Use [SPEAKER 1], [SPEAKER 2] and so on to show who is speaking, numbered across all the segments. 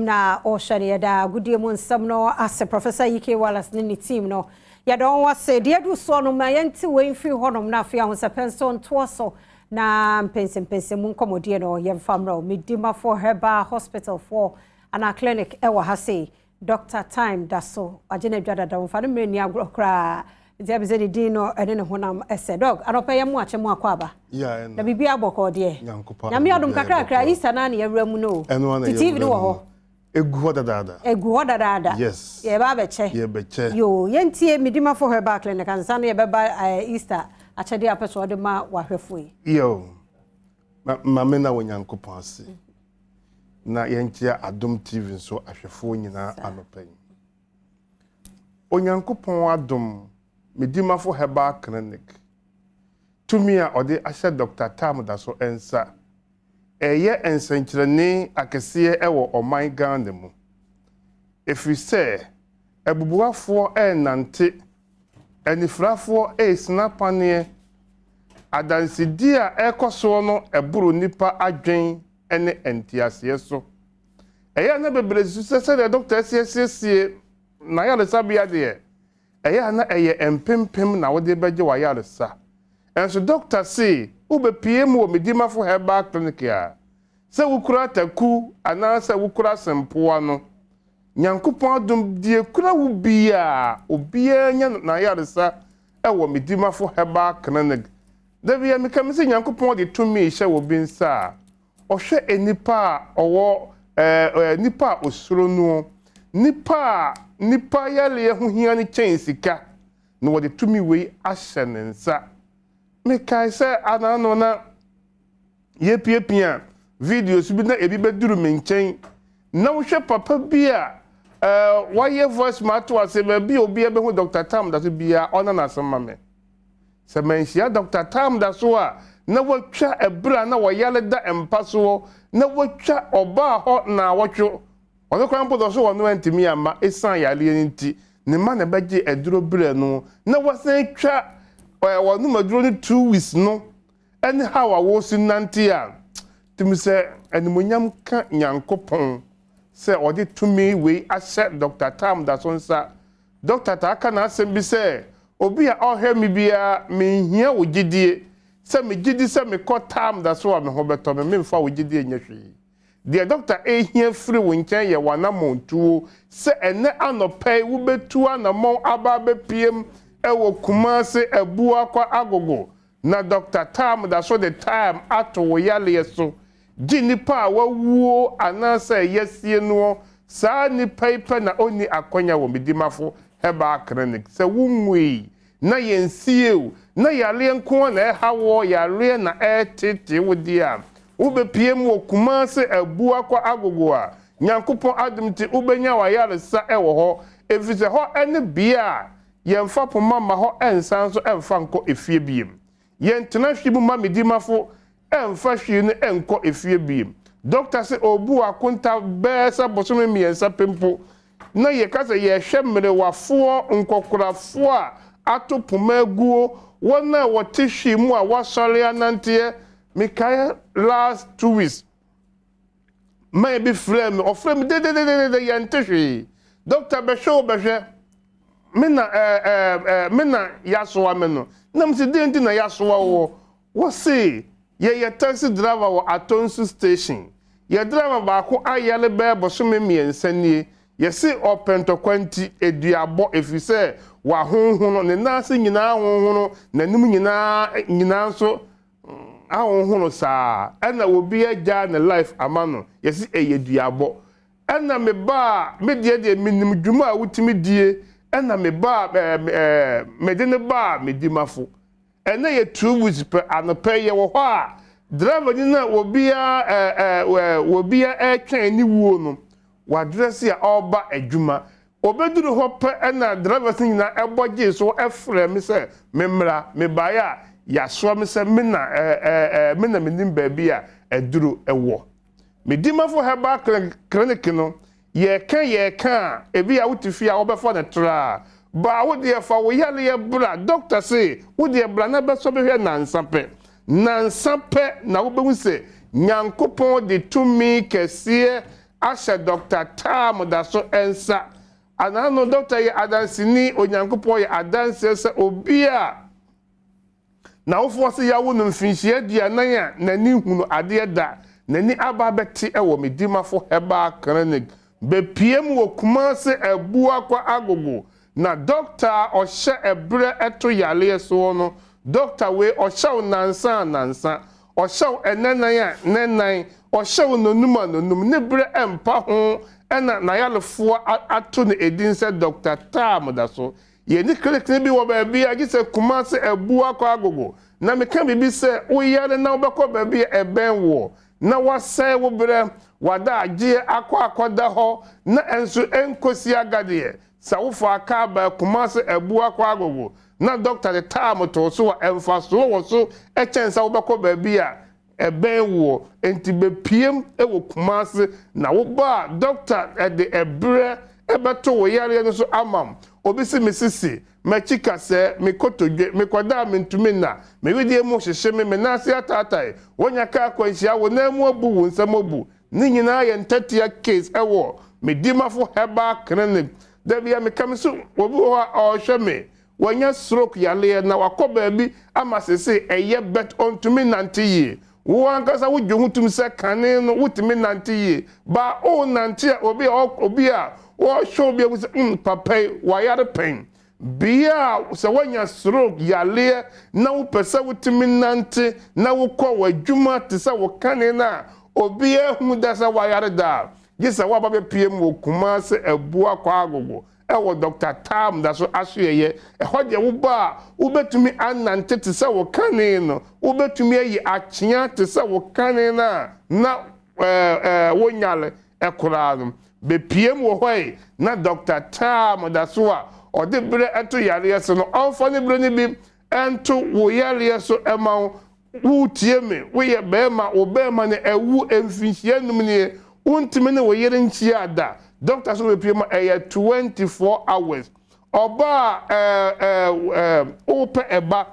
[SPEAKER 1] na o share da gudie mu nsam no ase Professor UK Wallace ni team no ya don wase de adu so no ma yenti we mfi honom na afia ho sepenso nto so na mpense mu nkomodie no ye famro Medimafo Herbal Hospital for ana clinic e wa ha say Dr. Time daso agene dwada da mfa no mreni agrokra Zebze di dino ene ne honam ese dog anopa ye mu ache mu akwaba
[SPEAKER 2] ya
[SPEAKER 1] na bibia aboko de
[SPEAKER 2] nyankopa
[SPEAKER 1] na mi adom kakra isa na na yewramu no TV ni wo ho
[SPEAKER 2] egu ho dada yes
[SPEAKER 1] ye ba beche yo yentie Medimafo Herbal clinic ansa na ye beba Easter ache de apeso de ma wahwefoi
[SPEAKER 2] yo ma na wonyankopa ase na yentie Adom TV so ahwefo nyina anopa yi onyankopon Adom Medimafo Herbal Clinic. To me, ode ashe Dr. Tam daso ensa. Eye ensenkyerene akese ewo oman Ghana mu. Efri se ebubuafo nante enifrafo snapane adansidi a ekoso no eburu nipa adwen ene entiase so. Eye na bebrezi se de Dr. Siesie na ya le sabia de eya na eye empempem na wode beje wa yaresa enso doctor say ube PM wo Medimafo Herbal Clinic ya se wukura taku anase wukura sempoa no nyankopon Adom die kura wo bia obia nya na yaresa e wo Medimafo Herbal Clinic da bia me kam se nyankopon de tumi hye wo binsa ohwe enipa owo nipa osuro no nipa yale hu hia ni chensika no wode tumi wei ahye nensa me kai se anano na ye piepia videos bi na ebi beduru me nchen na wo hwe papa bia waye voice matter ase bi obi ebe hu Dr. Tam da so bia ona na asema me se menhia Dr. Tam da so a na wotwa ebra na wo yale da empaso na wotwa oba ho na wotwo ono kwampo do so wono antimi ama esan yale nti ne ma na beje eduro bre no na wasan twa wono maduro ni 2 weeks no ene how awo si nanti a timi se animonyam ka nyankopon se odi tumi we ahye Dr. Tam da so nsa Dr. Taka na asem bi se obi a ohwe mi bia me hia wo gidie se me gidi se me ko Tam da so a me ho beto me mfa wo gidie nyehwe the doctor here free winchen ye wanamontuo se ene anopay wo betu anamon aba be pm ewo kumase ebu akwa agogo na Dr. Tam da so the time ato wo yale so ginipa wawuo anase yesie no sa ni paper na oni akonya wo Medimafo Herbal Clinic se wunwi na yensie na yale nko na hawo yale na tete wodia ube PM wo kumase ebu akwa agogo a nyankopon Adom ti ubenya wa yaresa ewo ho efise ho ene bia yemfa poma ma ho ensanso emfa nko efie biem yentena hwibu ma Medimafo emfa hwi ne enko efie biem doctor se obu akonta besa bosome miensa pempo na ye kase ye hwemre wafo nkokorafo a atopoma aguo wona wote hwi mu a wasore anante Mikaya last 2 weeks. Maybe frame or frame de yanteshwe. Dr. Besho Beshe. Mena yaswa meno. Namsi denti na yaswa wo. What say? Ye taxi driver wo Atonsu station. Ye driver ba ko ayale be bosume miensanie. Ye se open to kwanti eduabo efise wa honhono ne nase nyina honhono nanim nyina so ahonhono saa ena obi agya na life amano yesi eyeduabo ena me ba me de minim dwuma a wutimi die ena me ba me de ne ba Medimafo ena ye 2 weeks per anopa ye wo ho a driver ni na obi a twan ni wuo no wa address ya oba adwuma obeduru ho pe ena driver sin na eboje so efre me se memra me ba ya ya so me se mena menim baabi a eduru ewo Medimafo Herbal Clinic no ye kan ebi a wotifi a obefo na tra ba wo de fa wo yale ye bra doctor say wo de bra na be so be hwe nansape na wo be hu se nyankopon de tumi kese ashe Dr. Tam da so ensa anano Dr. ye adansini onyankopɔ ye adanse se obi a na wofo se ya wo no mfinhia aduanan a nani hunu ade da nani aba beti ewo Medimafo Herbal Clinic be piem wo Kumase ebua kwa agogo na doctor ohye ebre eto yale so no doctor we ohye nansa ohye enenan a nenan ohye nonum ne bre empa ho ena na yalefo ato ne edin se Dr. Tam da so ye ni clinic bi wo ba bi agi se Kumase ebua kwa agogo na me kan bibi se oyare na obekọ ba bi eben wo na wasai wo bre wada agye akwakoda ho na enso enkosi agade sa wo fa aka ba Kumase ebua kwa agogo na Dr. the Tam to so emfa so wo so echensa wo bekọ ba bi a eben wo enti be piem ewo Kumase na wo ba Dr. de ebre ebeto wo yare no so amam obisi misisi mechika se mikotodwe mikoda mentumi na mewidie mu hyehye me nase atatai wonya ka akwanhia wo na mu abu wo nsam abu ni nyina ye ntatia case ewo Medimafo Herbal Clinic da bia mekamiso obi ho ohwe me wonya stroke yale na wakoba bi ama sese eye bet ontumi nantiye wo ankasa wo dwohutum se kane no wutumi nantiye ba o nantia obi a wo show bi wo papai wayare pen bia se wanya stroke yale na wo pese wutumi nante na wo kọ wadwuma te se wo kane na obi ehu da se wayare da gisa wa ba be piem wo Kumase ebua kwa agogo ewo Dr. Tam da so asoyeye ehode wo ba wo betumi anante te se wo kane no wo betumi ayi akyea te se wo kane na wo nyale ekura no be piem wo hoi na Dr. Tam da so a ode bre eto yare so no onfo ne bre ne bi ento wo yare so ema wo tie me wo ye bema wo bema ne ewu emfinhia num ne untime ne wo yere nchia da doctor so be piem 24 hours oba ope eba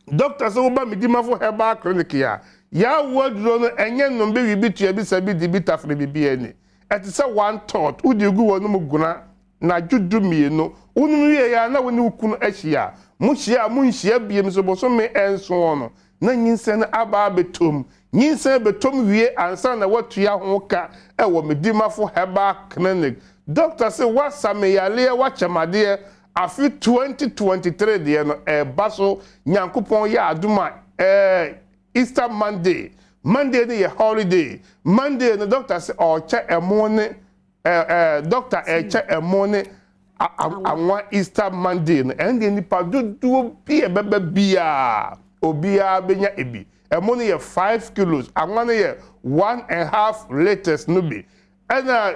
[SPEAKER 2] doctor so ba Medimafo Herbal Clinic ya wodro no enye no be bitua bi sabi di bitafre bibie ni etise one thought udi gu wonu guna na judumie no unum wie ya na woni ukunu ahia muhia munhia biem so boso me enso no na nyinse na aba betom nyinse betom wie ansa na watua ho ka ewo Medimafo Herbal Clinic doctor say wasame yale wachemade afi 2023 de no baso nyankopon ya aduma Easter Monday ne ye holiday Monday no doctor say ocha emone doctor echa emone anwa Easter Monday no ende nipa dudu bi ebebe bia obia benya ebi emone ye 5 kilos anwa ne ye 1.5 liters no bi ena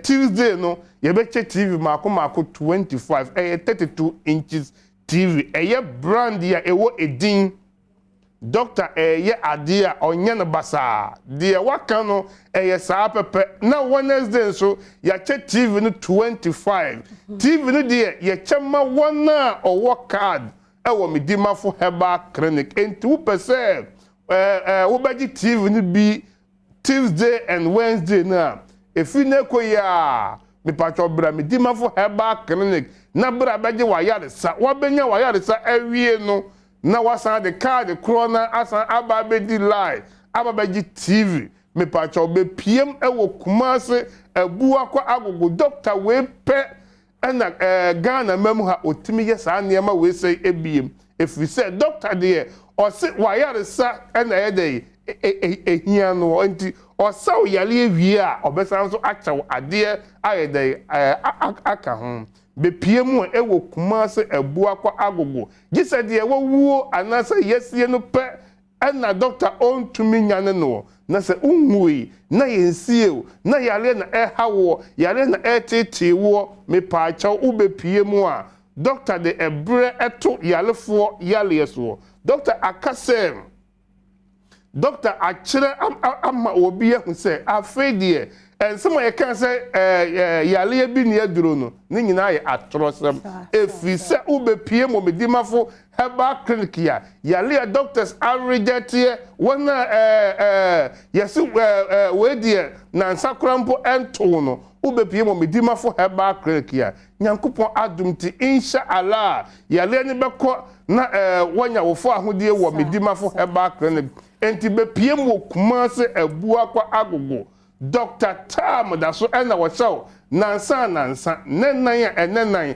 [SPEAKER 2] Tuesday no ye beche TV mako 25 32 inches TV eye brand ya ewo edin doctor ye adia onye no basa de waka no eye saa pepe na Wednesday so ya che TV no 25 TV no de ye chema wona owo card ewo Medimafo Herbal Clinic enti wo pese wo baji TV no bi Tuesday and Wednesday na efi na koya me pacho bra Medimafo Herbal Clinic na bra baji wayaresa wo benya wayaresa awie no na wasan de card corona asan ababedi live ababaji TV me pacho be piem ewo Kumase ebua kwa agogo doctor we pe na Ghana mem ha otimi yesa niema we say ebiem if we say doctor there or say wayaresa na yede ehia no enti o saw yale wie a obesan so achaw ade ayede aka ho be piemu ewo Kumase ebua kwa agogo gisa deewuo anasa yesie no pe na doctor on tumi nyane no na se unhui na yensie na yale na ehawo yale na etetiwo me paacha ube piemu a doctor de ebre eto yalefo yale so doctor akasem doctor achire ama obi ehun say afedie ensemo ye kan say yale bi ne aduro no ne nyina ye atrosem efi se ubepie mo Medimafo Herbal Clinic ya yale doctors are rejected wona yesu we die na nsakrampo ento no ubepie mo Medimafo Herbal Clinic ya nyankopon adom ti inshallah yale ni beko na wanya wofo ahodie wo Medimafo Herbal Clinic enti bepie mo kumase abua kwa agogo Dr. Tam da so ena wo show nansa nenan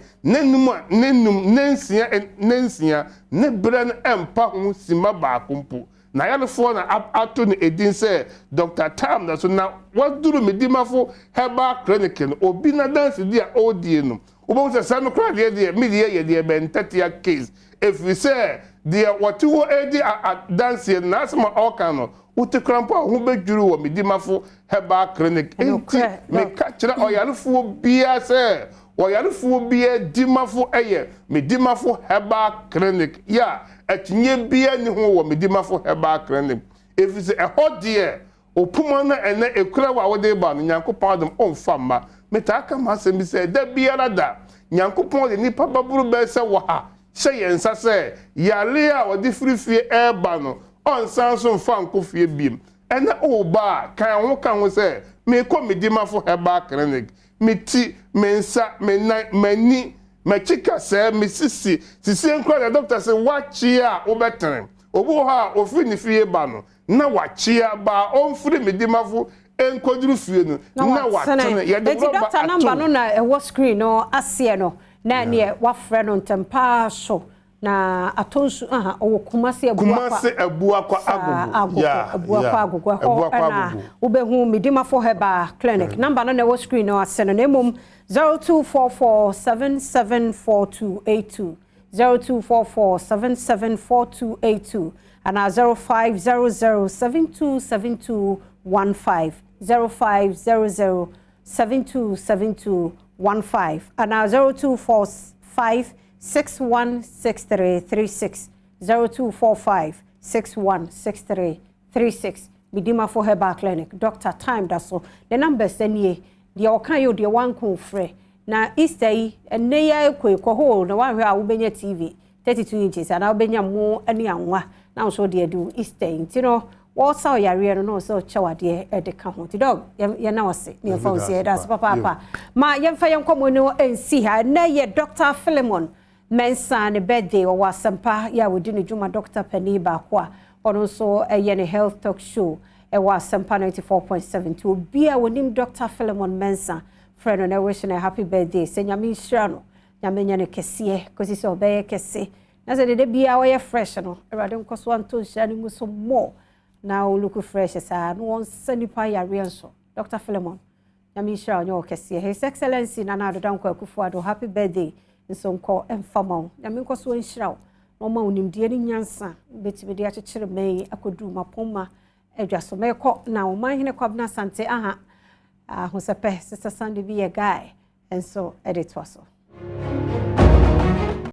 [SPEAKER 2] nensia ne bran empa ho sima ba kompo na yalefo na ato ne edin se Dr. Tam da so na waduru Medimafo Herbal Clinic no obi na dance dia odie no obo se sanu kra dia media ye dia ben 30 case if say dia watu edi dance na asma okano uti krampo ho bedwuru wo Medimafo Herbal Clinic enti me ka kire oyalefo bia se oyalefo bia dimafo eye Medimafo Herbal Clinic ya atinye bia ni ho wo Medimafo Herbal Clinic if say ehode opuma na ene ekura wa wode ba no nyankopon adom onfamma metaka ma se mi se da bia da nyankopon de nipa baburu be se wo ha hye yensa se yale a wode firifie eba no onsan so mfa nkofie biem ene oba kan ho se me ko Medimafo Herbal Clinic meti mensa menai mani machika se misisi nkwa the doctor say wachia obetere obo ha ofri ni fie ba no na wachia ba onfri Medimafo enkoduru fie no na watene ye de
[SPEAKER 1] doctor number no na ewo screen no ase no na ne wafre no ntempa so na atonsu owo kumase abua kwa agogo abua kwa agogo na ubehu Medimafo Herbal Clinic number no na ewo screen no ase no na emom 0244774282 0244774282 and 0500727215 0500727215 and 0245616336 0245616336 Medimafo Herbal Clinic Dr. Time daso the numbers enie dia okan yo dia wanko frɛ na Easter yi enne ya ekwe ho na wanhwe a wobenya TV 32 inches ana wobenya mo ani anwa na so dia do Easter nti no wo sa yare no so chawade e de ka ho ti dog ye na wose ne fa wose das papa ma ye fa ye nkomo no ensi ha na ye Dr. Philemon Mensa ne birthday o wasampa ya wodi ne juma Dr. Penny ba ko a ono so ye ne health talk show e wasampa 94.72 bia wonim Dr. Philemon Mensa friend na wish na happy birthday se nyame nhyira no nyame nya ne kese kosi so be kese na se de bia wo ye fresh no erade nkoso anto nhyira ne mu so more na o look fresh sa no won sanipa yare nso Dr. Philemon nyame nhyira onyo kese his excellency na do danko akufuado happy birthday nso nko emfamon nyame nkoso nhyira no ma onimdie ni nyansa betime de akyekyere mai akodu mapoma edwaso meko na o man hene kwabna sante aha ahosepe sister Sunday be a guy and so edit was so